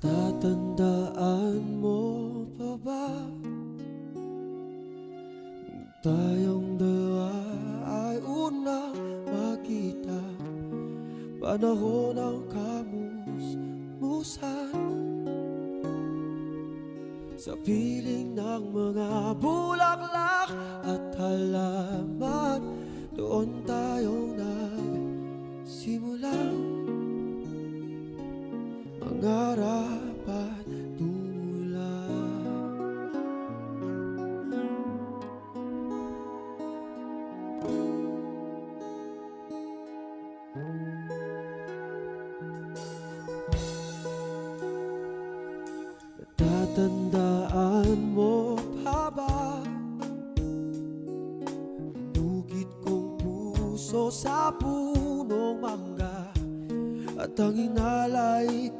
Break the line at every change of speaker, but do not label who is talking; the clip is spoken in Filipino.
Natatandaan mo pa ba nung tayong dalawa ay unang magkita? Panahon ng kamusmusan sa piling ng mga bulaklak at halaman. Doon tayong nagsimulang mangarap at tumulong. Natatandaan mo pa ba inugit kong puso sa punong mangga at ang inalay ko